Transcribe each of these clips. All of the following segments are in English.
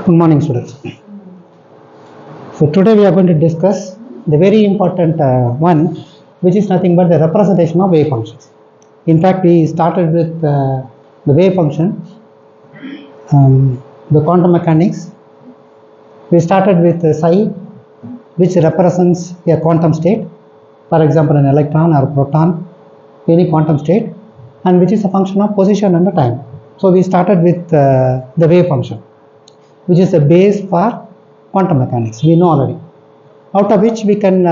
Good morning, students. So today we are going to discuss the very important one, which is nothing but the representation of wave functions. In fact, we started with the wave function, the quantum mechanics. We started with psi, which represents a quantum state, for example, an electron or proton, any quantum state, and which is a function of position and time. So we started with the wave function, which is the base for quantum mechanics. We know already. Out of which we can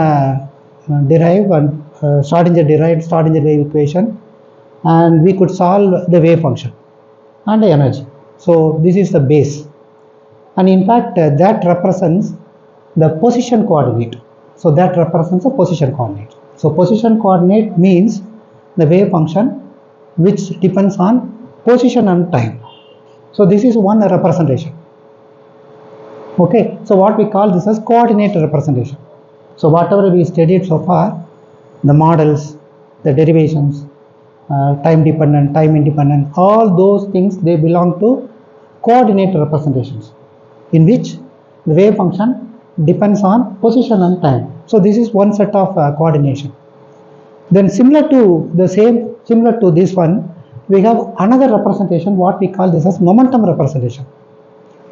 derive and Schrodinger derived Schrodinger wave equation, and we could solve the wave function and the energy. So this is the base, and in fact that represents the position coordinate. So that represents a position coordinate. So position coordinate means the wave function which depends on position and time. So this is one representation. Okay, so what we call this as coordinate representation. So whatever we studied so far, the models, the derivations, time dependent, time independent, all those things, they belong to coordinate representations, in which the wave function depends on position and time. So this is one set of coordination. Then similar to this one, we have another representation, what we call this as momentum representation.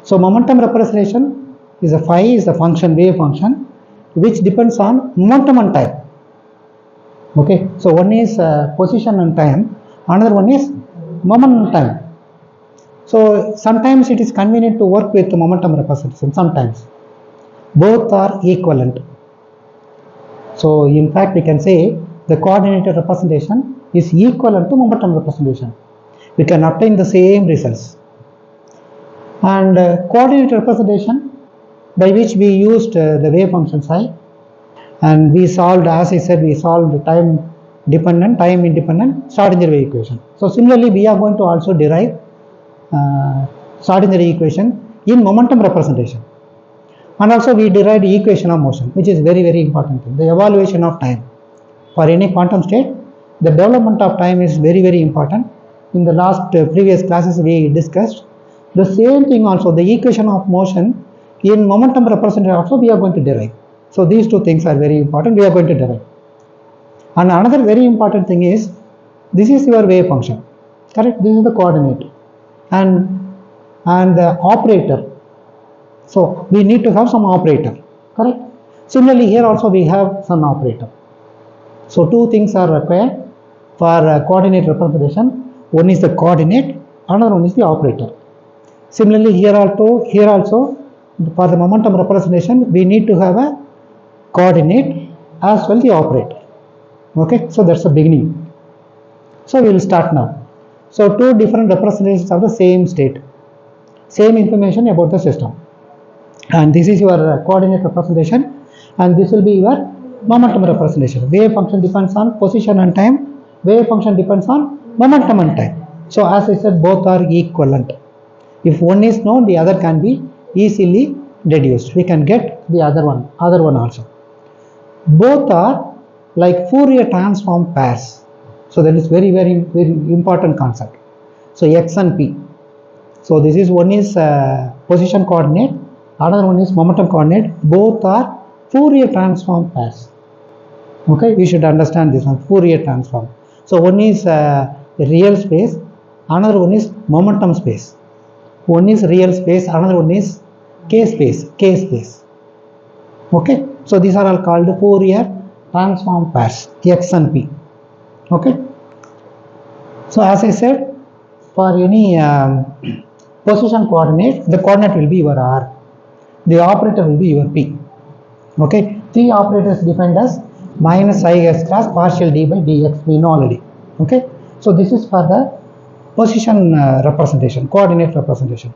So momentum representation is a phi is the function, wave function, which depends on momentum and time. Okay, so one is position and time, another one is moment and time. So sometimes it is convenient to work with the momentum representation, sometimes. Both are equivalent. So in fact we can say the coordinated representation is equivalent to momentum representation. We can obtain the same results. And coordinate representation, by which we used the wave function psi, and we solved, as I said, we solved the time dependent, time independent Schrodinger wave equation. So similarly we are going to also derive Schrodinger equation in momentum representation, and also we derived equation of motion, which is very important thing, the evaluation of time. For any quantum state, the development of time is very important. In the last previous classes we discussed the same thing also, the equation of motion in momentum representation also we are going to derive. So these two things are very important, we are going to derive. And another very important thing is, this is your wave function, correct? This is the coordinate and the operator. So we need to have some operator, correct? Similarly here also we have some operator. So two things are required for coordinate representation. One is the coordinate, another one is the operator. Similarly here also for the momentum representation we need to have a coordinate as well the operator. Okay, so that's the beginning. So we will start now. So two different representations of the same state, same information about the system, and this is your coordinate representation, and this will be your momentum representation. Wave function depends on position and time, wave function depends on momentum and time. So as I said, both are equivalent. If one is known, the other can be easily deduced. We can get the other one also. Both are like Fourier transform pairs. So that is very important concept. So x and p. So this is, one is position coordinate, another one is momentum coordinate. Both are Fourier transform pairs. Okay, you should understand this one, Fourier transform. So one is real space, another one is momentum space. One is real space, another one is k space. Okay, so these are all called Fourier transform pairs, x and p. Okay, so as I said, for any position coordinate, the coordinate will be your r, the operator will be your p. Okay, three operators defined as minus I s class partial d by dx, we know already. Okay, so this is for the position representation, coordinate representation,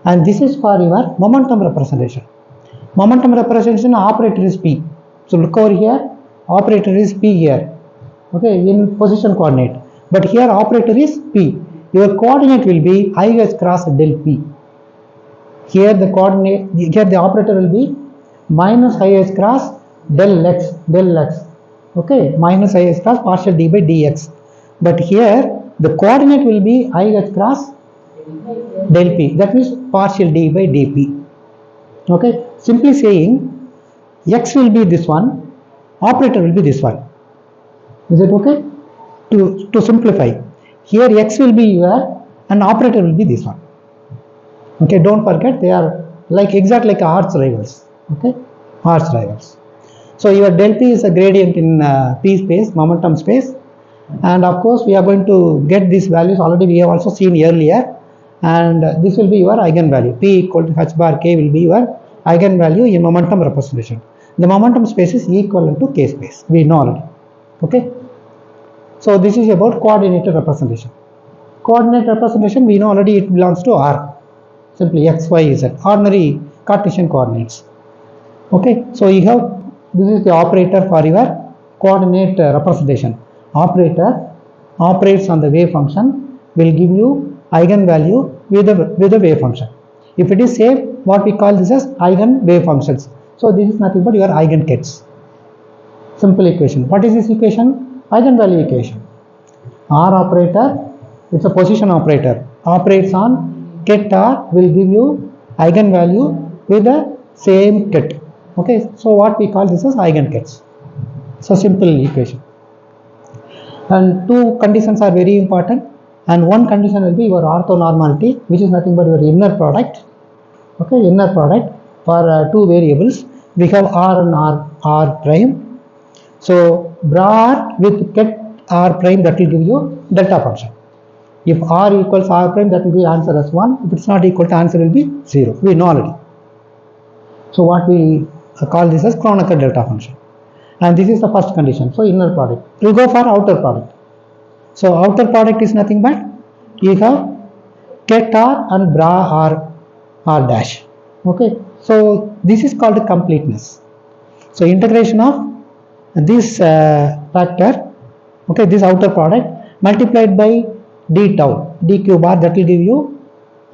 and this is for your momentum representation. Momentum representation operator is p. So look over here, operator is p here. Okay, in position coordinate, but here operator is p. Your coordinate will be I s cross del p. Here the coordinate, here the operator will be minus I s cross del x. Okay, minus I s cross partial d by dx. But here the coordinate will be I s cross del p, that means partial d by dp. Okay, simply saying x will be this one, operator will be this one. Is it okay? To simplify, here x will be your and operator will be this one. Okay, don't forget they are like exact like arch rivals. Okay, arch rivals. So your del p is a gradient in p space, momentum space, and of course we are going to get these values already we have also seen earlier, and this will be your eigenvalue. P equal to h bar k will be your eigenvalue in momentum representation. The momentum space is equivalent to k space. We know already. Okay. So this is about coordinated representation. Coordinate representation we know already it belongs to R. Simply x, y, z. Ordinary Cartesian coordinates. Okay. So you have this is the operator for your coordinate representation. Operator operates on the wave function will give you eigenvalue with the wave function. If it is same, what we call this as eigen wave functions. So this is nothing but your eigenkets. Simple equation. What is this equation? Eigenvalue equation. R operator, it's a position operator, operates on ket R will give you eigenvalue with the same ket. Okay, so what we call this as eigenkets. So simple equation. And two conditions are very important, and one condition will be your orthonormality, which is nothing but your inner product. Okay, inner product for two variables. We have R and R prime. So bra with ket R prime, that will give you delta function. If R equals R prime, that will be answer as 1. If it's not equal to, answer will be 0. We know already. So what we call this as Kronecker delta function. And this is the first condition. So inner product. We will go for outer product. So outer product is nothing but you have ket R and bra R dash. Okay. So this is called completeness. So integration of this factor, okay, this outer product multiplied by d tau, d cube r, that will give you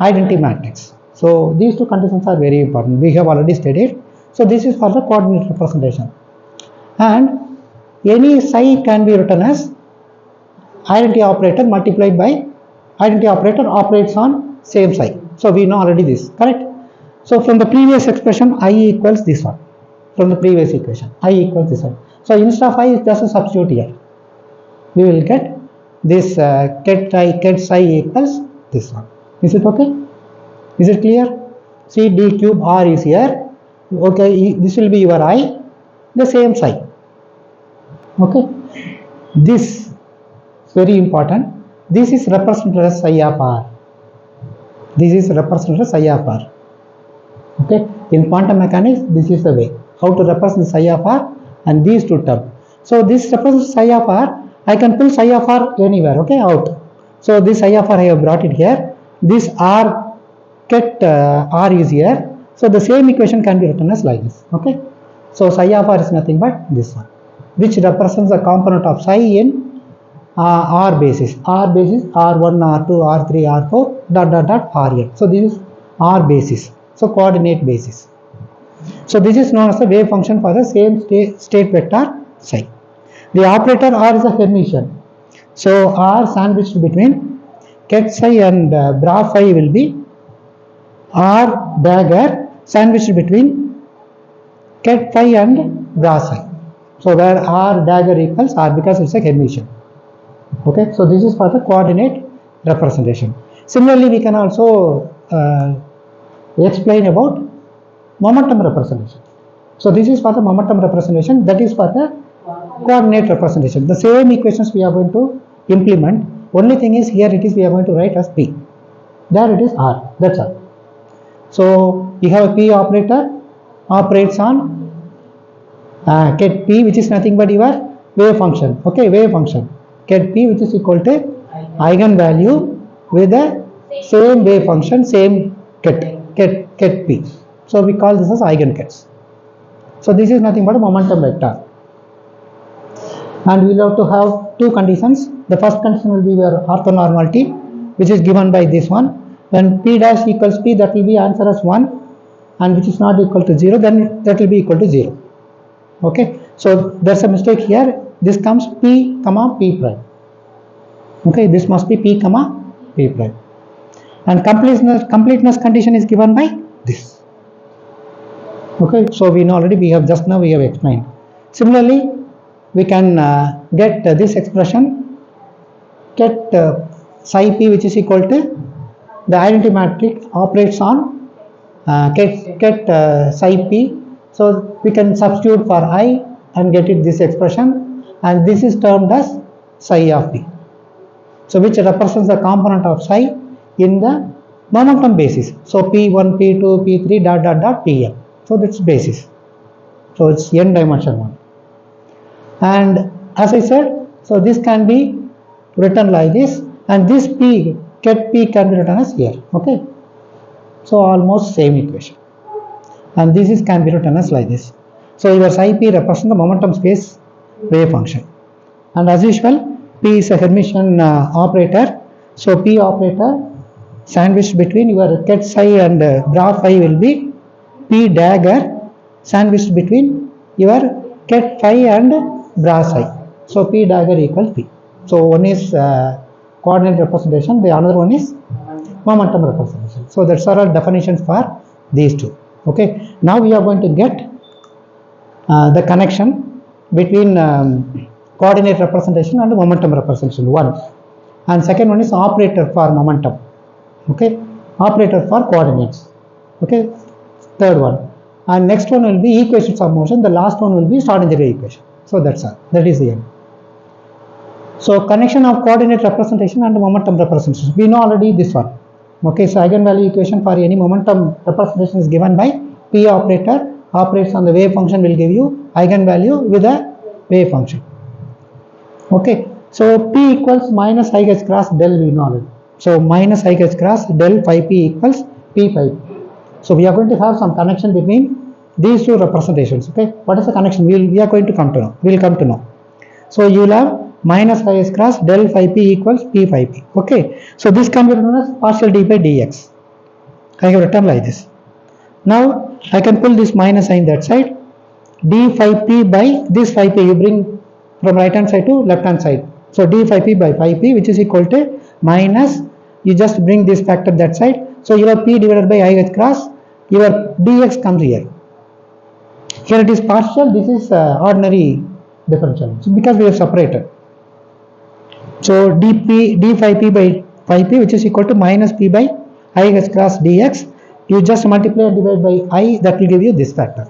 identity matrix. So these two conditions are very important. We have already studied. So this is for the coordinate representation. And any psi can be written as identity operator multiplied by identity operator operates on same psi. So we know already this, correct? So from the previous expression, I equals this one. From the previous equation, I equals this one. So instead of I, just a substitute here. We will get this ket psi equals this one. Is it okay? Is it clear? See, d cube r is here. Okay, this will be your I, the same psi. Okay, this is very important. This is represented as psi of r. This is represented as psi of r. Okay, in quantum mechanics, this is the way how to represent psi of r and these two terms. So this represents psi of r. I can pull psi of r anywhere. Okay, out. So this psi of r I have brought it here. This r ket r is here. So the same equation can be written as like this. Okay. So psi of r is nothing but this one, which represents the component of psi in r basis. R basis r1, r2, r3, r4 dot dot dot rn. So this is r basis. So coordinate basis. So this is known as the wave function for the same state vector psi. The operator r is a Hermitian. So r sandwiched between ket psi and bra phi will be r dagger sandwiched between ket phi and bra psi. So where r dagger equals r because it's a Hermitian. Okay, so this is for the coordinate representation. Similarly, we can also explain about momentum representation. So this is for the momentum representation, that is for the coordinate representation. The same equations we are going to implement. Only thing is here it is we are going to write as P. There it is R. That's all. So you have a P operator operates on ket P, which is nothing but your wave function. Okay, wave function. Ket P, which is equal to eigenvalue with the same wave function, same ket P. So we call this as eigenkets. So this is nothing but a momentum vector. And we will have to have two conditions. The first condition will be your orthonormality, which is given by this one. When P dash equals P, that will be answer as 1, and which is not equal to 0, then that will be equal to 0. Okay, so there's a mistake here. This comes P comma P prime. Okay, this must be P comma P prime. And completeness condition is given by this. Okay, so we know already, we have just now we have explained. Similarly, we can get this expression, get psi p which is equal to the identity matrix operates on get psi p. So we can substitute for I and get it this expression, and this is termed as psi of p. So which represents the component of psi in the momentum basis. So p1, p2, p3 dot dot dot pm. So that's basis. So it's n dimension one. And as I said, so this can be written like this, and this p, get p can be written as here. Okay. So almost same equation. And this is can be written as like this. So your psi p represents the momentum space wave function. And as usual, p is a Hermitian operator. So p operator sandwiched between your ket psi and bra phi will be p dagger sandwiched between your ket phi and bra psi. So p dagger equals p. So one is coordinate representation, the other one is momentum representation. So that's our definitions for these two. Okay. Now we are going to get the connection between coordinate representation and momentum representation, one, and second one is operator for momentum. Okay, operator for coordinates. Okay, third one, and next one will be equations of motion. The last one will be Schrodinger equation. So that's all. That is the end. So connection of coordinate representation and momentum representation. We know already this one. Okay, so eigenvalue equation for any momentum representation is given by p operator operates on the wave function, will give you eigenvalue with a wave function. Okay, so p equals minus I h cross del, we know already. So minus I h cross del phi p equals p phi p. So we are going to have some connection between these two representations. Okay, what is the connection? We are going to come to know. We will come to know. So you will have minus I h cross del phi p equals p phi p. Okay, so this can be written as partial d by dx. I have written like this. Now I can pull this minus sign that side. D phi p by this phi p, you bring from right hand side to left hand side. So d phi p by phi p, which is equal to minus, you just bring this factor that side. So your p divided by I h cross, your dx comes here. Here it is partial, this is ordinary differential. So because we have separated. So d phi p by phi p, which is equal to minus p by I h cross dx. You just multiply and divide by I, that will give you this factor.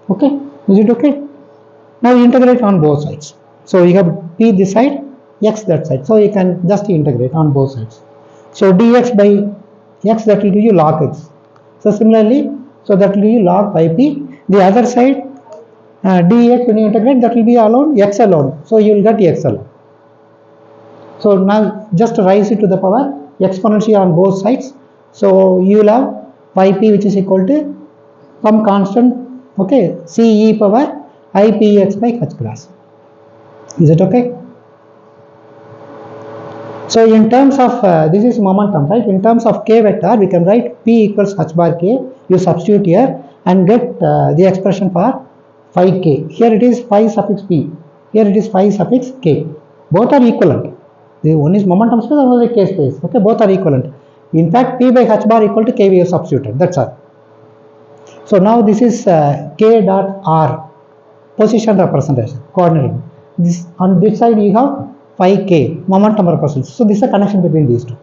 Okay, is it okay? Now you integrate on both sides. So you have p this side, x that side. So you can just integrate on both sides. So dx by x, that will give you log x. So similarly, so that will give you log pi p. The other side dx, when you integrate, that will be alone x alone. So you will get x alone. So now just raise it to the power exponentially on both sides. So you will have pi p, which is equal to some constant. Okay, c e power I p x by h cross. Is it okay? So in terms of this is momentum, right? In terms of k vector, we can write p equals h bar k. You substitute here and get the expression for phi k. Here it is phi suffix p. Here it is phi suffix k. Both are equivalent. The one is momentum space, another is k space. Okay, both are equivalent. In fact, p by h bar equal to k we have substituted. That's all. So now this is k dot r, position representation, coordinate. This on this side you have phi k, momentum representation. So this is a connection between these two.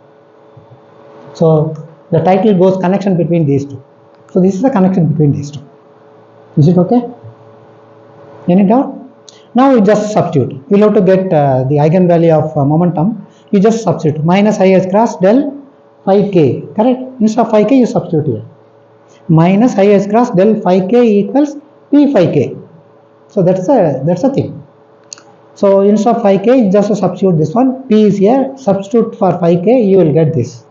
So the title goes connection between these two. So this is a connection between these two. Is it okay? Any doubt? Now we just substitute. We will have to get the eigenvalue of momentum. You just substitute minus I h cross del phi k. Correct? Instead of phi k, you substitute here. Minus I h cross del phi k equals p phi k. So that's a thing. So instead of phi k, just substitute this one. P is here. Substitute for phi k, you will get this.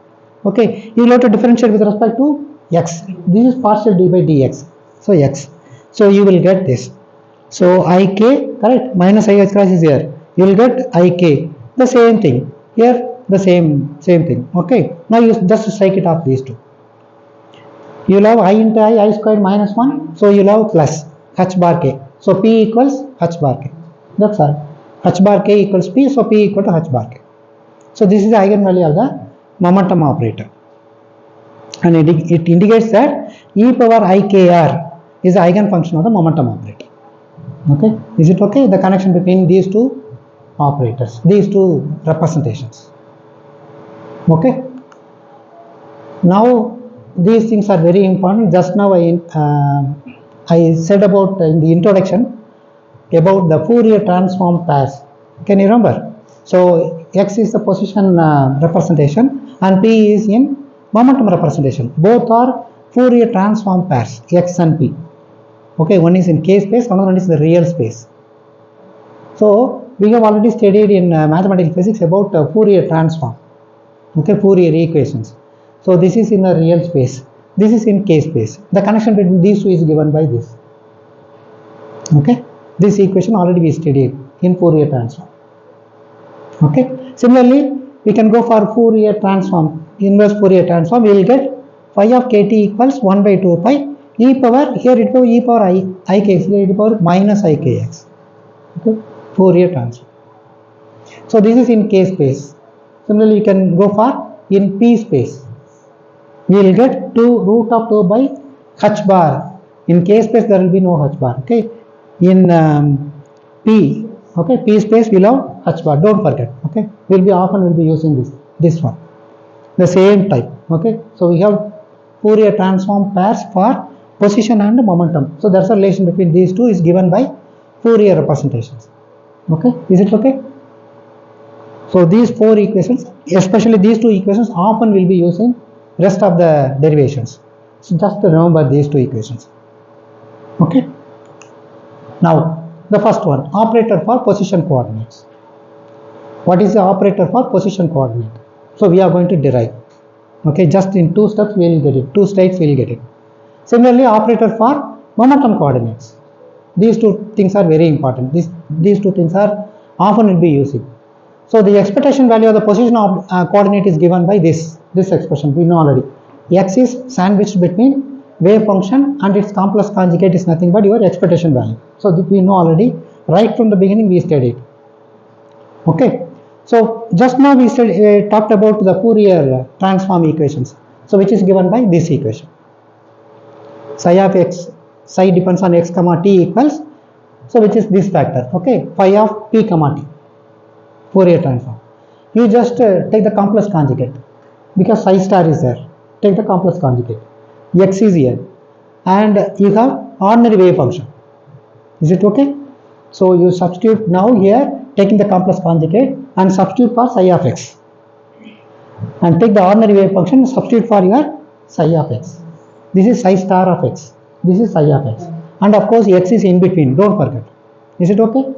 Okay. You will have to differentiate with respect to x. This is partial d by dx. So x. So you will get this. So ik, correct? Minus I h cross is here. You will get ik. The same thing. Here the same thing. Okay. Now you just strike it off these two. You will have I into I squared minus 1. So you will have plus h bar k. So p equals h bar k. That's all. H bar k equals p. So p equal to h bar k. So this is the eigenvalue of the momentum operator. And it indicates that e power ikr is the eigenfunction of the momentum operator. Okay, is it okay? The connection between these two operators, these two representations. Okay. Now these things are very important. Just now I said about in the introduction about the Fourier transform pairs. Can you remember? So x is the position representation and p is in momentum representation. Both are Fourier transform pairs, x and p. Okay, one is in k space, another one is the real space. So we have already studied in mathematical physics about Fourier transform. Okay, Fourier equations. So this is in the real space, this is in k space. The connection between these two is given by this. Okay, this equation already we studied in Fourier transform. Okay, similarly we can go for Fourier transform, inverse Fourier transform. We will get phi of kt equals 1 by 2 pi e power, here it will e power ikx, here it power minus ikx. Okay, Fourier transform. So this is in k space. Similarly you can go for in p space. We will get 2 root of 2 by h bar. In k space there will be no h bar. Okay, in p, okay, p space we will have h bar, don't forget. Okay, we'll be using this one, the same type. Okay, so we have Fourier transform pairs for position and momentum. So that's the relation between these two is given by Fourier representations. Okay, is it okay? So these four equations, especially these two equations, often will be using rest of the derivations. So just remember these two equations. Okay. Now the first one, operator for position coordinates. What is the operator for position coordinate? So we are going to derive. Okay, just in 2 steps we will get it, 2 slides we will get it. Similarly, operator for momentum coordinates. These two things are very important. These two things are often will be using. So the expectation value of the position of coordinate is given by this expression. We know already. X is sandwiched between wave function and its complex conjugate is nothing but your expectation value. So we know already. Right from the beginning we studied. Okay. So just now we talked about the Fourier transform equations. So which is given by this equation. Psi of x, psi depends on x comma t equals, so which is this factor. Okay, phi of p comma t. Fourier transform. You just take the complex conjugate because psi star is there. Take the complex conjugate. X is here, and you have ordinary wave function. Is it okay? So you substitute now here, taking the complex conjugate and substitute for psi of x, and take the ordinary wave function, substitute for your psi of x. This is psi star of x. This is psi of x, and of course x is in between. Don't forget. Is it okay?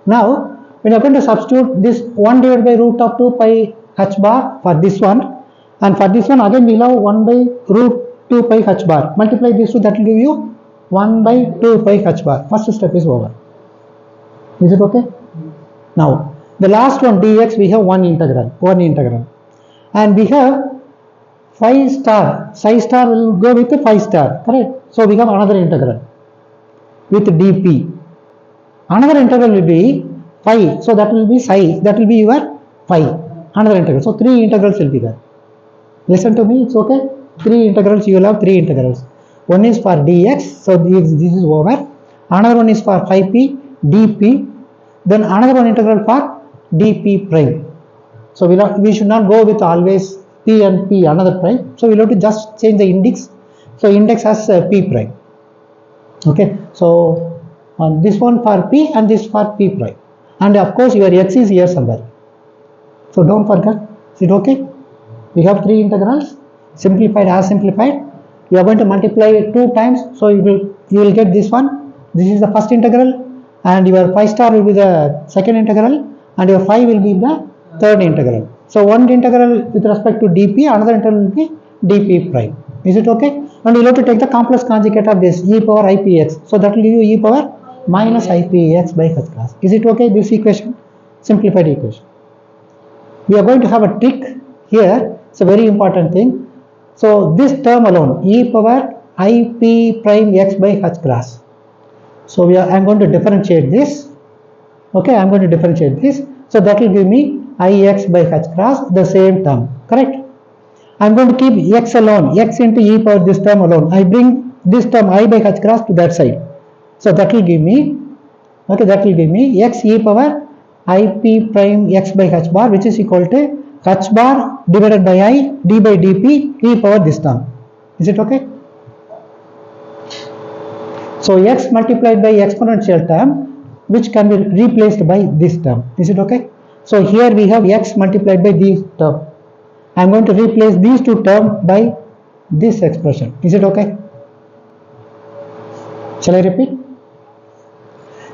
Now when you are going to substitute this 1 divided by root of 2 pi h bar for this one, and for this one again we will have 1 by root 2 pi h bar. Multiply these two, that will give you 1 by 2 pi h bar. First step is over. Is it okay? Now the last one dx, we have one integral, and we have phi star. Psi star will go with the phi star, correct? So we have another integral with dp. Another integral will be phi, so that will be psi, that will be your phi, another integral. So 3 integrals will be there. Listen to me, it's okay. 3 integrals, you will have 3 integrals. One is for dx, so this is over. Another one is for phi p, dp. Then another one integral for dp prime. So we should not go with always p and p another prime. So we will have to just change the index. So index as p prime. Okay. So this one for p and this for p prime. And of course your x is here somewhere. So don't forget. Is it okay? We have 3 integrals. Simplified as simplified. You are going to multiply 2 times. So you will get this one. This is the first integral. And your phi star will be the second integral, and your phi will be the third integral. So one integral with respect to dp, another integral will be dp prime. Is it okay? And you have to take the complex conjugate of this e power ipx. So that will give you e power minus ipx by h class. Is it okay? This equation, simplified equation. We are going to have a trick here. It's a very important thing. So this term alone, e power ip prime x by h class. So I am going to differentiate this. Okay, I am going to differentiate this. So that will give me ix by h cross, the same term. Correct? I am going to keep x alone, x into e power this term alone. I bring this term I by h cross to that side. So that will give me, okay, that will give me x e power ip prime x by h bar, which is equal to h bar divided by I d by dp e power this term. Is it okay? So x multiplied by exponential term, which can be replaced by this term. Is it okay? So here we have x multiplied by this term. I am going to replace these two terms by this expression. Is it okay? Shall I repeat?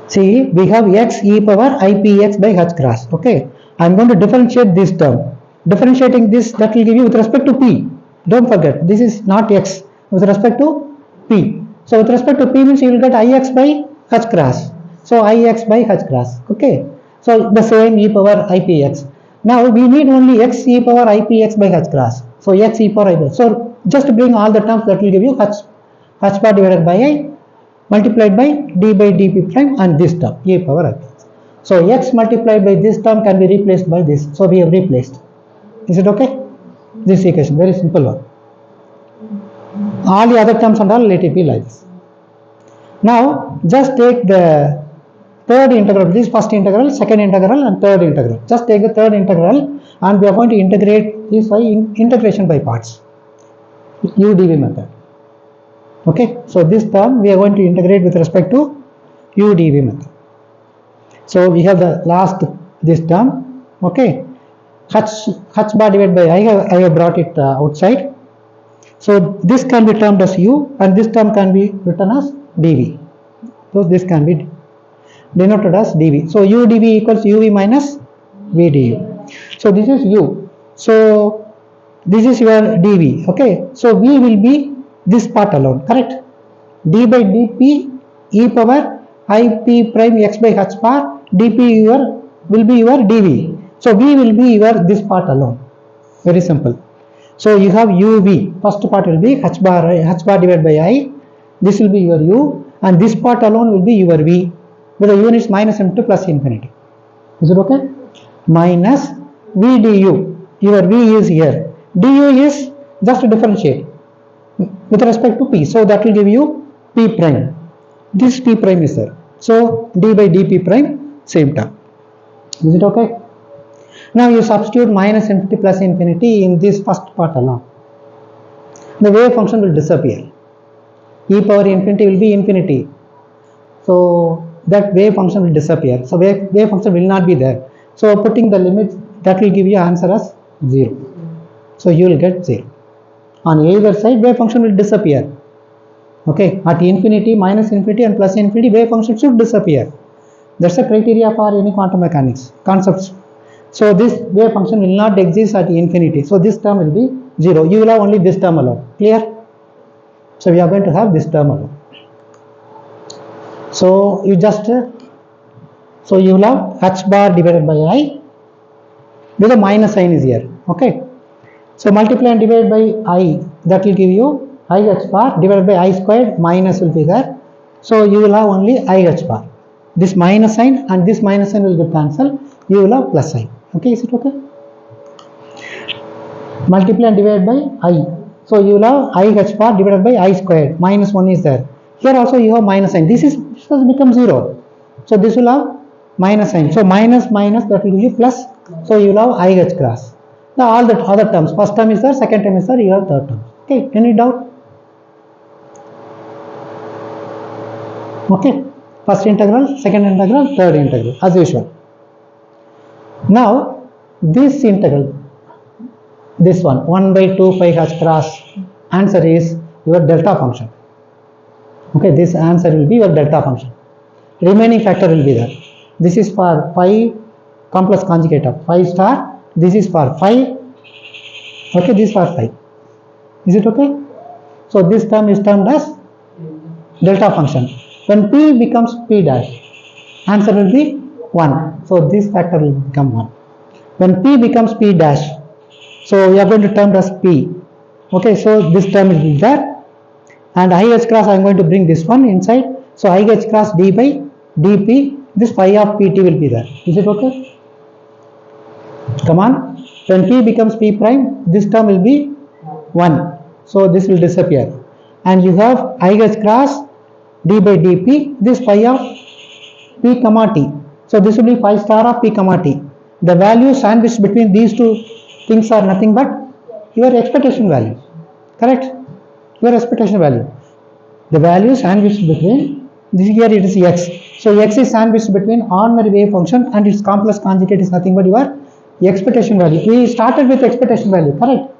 See, we have x e power ipx by h cross. Okay, I am going to differentiate this term. Differentiating this, that will give you with respect to p. Don't forget, this is not x with respect to p. So with respect to p means you will get ix by h cross. So ix by h cross. Okay. So the same e power ipx. Now we need only x e power ipx by h cross. So x e power ipx. So just bring all the terms, that will give you h bar divided by I multiplied by d by dp prime and this term e power ipx. So x multiplied by this term can be replaced by this. So we have replaced. Is it okay? This equation, very simple one. All the other terms and all, let it be like this. Now just take the third integral. This is first integral, second integral and third integral. Just take the third integral and we are going to integrate this by integration by parts, udv method. Okay, so this term we are going to integrate with respect to udv method. So we have the last, this term. Okay, h bar divided by I have brought it outside. So this can be termed as u and this term can be written as dv. So this can be denoted as dv. So u dv equals uv minus v du. So this is u. So this is your dv. Okay. So v will be this part alone. Correct. d by dp e power ip prime x by h bar dp will be your dv. So v will be your this part alone. Very simple. So you have uv. First part will be h bar divided by I. This will be your u and this part alone will be your v, with the units minus into plus infinity. Is it okay? Minus v du. Your v is here. Du is just to differentiate with respect to p. So that will give you p prime. This p prime is there. So d by dp prime, same term. Is it okay? Now you substitute minus infinity plus infinity in this first part alone. The wave function will disappear. E power infinity will be infinity. So that wave function will disappear. So wave function will not be there. So putting the limits, that will give you answer as 0. So you will get 0. On either side, wave function will disappear. Okay, at infinity, minus infinity and plus infinity, wave function should disappear. That's the criteria for any quantum mechanics concepts. So this wave function will not exist at infinity. So this term will be 0. You will have only this term alone. Clear? So we are going to have this term alone. So you just, so you will have h bar divided by I with a minus sign is here. Okay. So multiply and divide by I, that will give you I h bar divided by I squared, minus will be there. So you will have only I h bar. This minus sign and this minus sign will get cancelled. You will have plus sign. Okay, is it okay? Multiply and divide by I. So you will have I h bar divided by I squared, minus 1 is there. Here also you have minus sign. This has become 0. So this will have minus sign. So minus minus, that will give you plus. So you will have I h cross. Now all the other terms. First term is there, second term is there, you have third term. Okay, any doubt? Okay. First integral, second integral, third integral, as usual. Now this integral, this one, 1 by 2 pi h cross, answer is your delta function. Okay, this answer will be your delta function. Remaining factor will be there. This is for phi complex conjugate of phi star. This is for phi. Okay, this is for phi. Is it okay? So this term is termed as delta function. When p becomes p dash, answer will be 1. So this factor will become 1. When p becomes p dash, so we are going to term as p. Okay, so this term will be there. And I h cross, I am going to bring this one inside. So I h cross d by dp, this phi of pt will be there. Is it okay? Come on. When p becomes p prime, this term will be 1. So this will disappear. and you have I h cross d by dp, this phi of p comma t. So this will be phi star of p comma t. The value sandwiched between these two things are nothing but your expectation value, correct? Your expectation value. The value sandwiched between, this here it is x. So x is sandwiched between ordinary wave function and its complex conjugate is nothing but your expectation value. We started with expectation value, correct?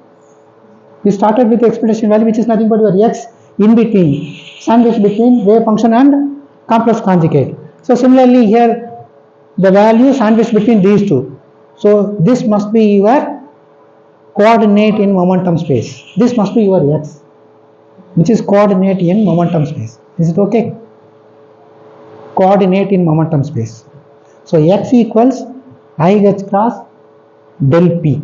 We started with expectation value which is nothing but your x in between, sandwiched between wave function and complex conjugate. So similarly here the value sandwiched between these two. So this must be your coordinate in momentum space. This must be your x, which is coordinate in momentum space. Is it okay? Coordinate in momentum space. So x equals I h cross del p.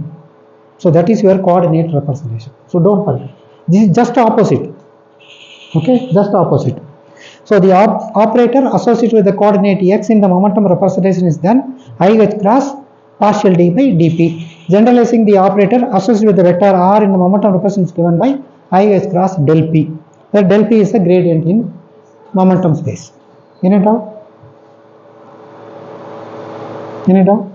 So that is your coordinate representation. So don't forget. This is just opposite. Okay, just opposite. So the operator associated with the coordinate x in the momentum representation is then I h cross partial d by dp. Generalizing the operator associated with the vector r in the momentum representation is given by I h cross del p, where del p is the gradient in momentum space. Any doubt? Any doubt?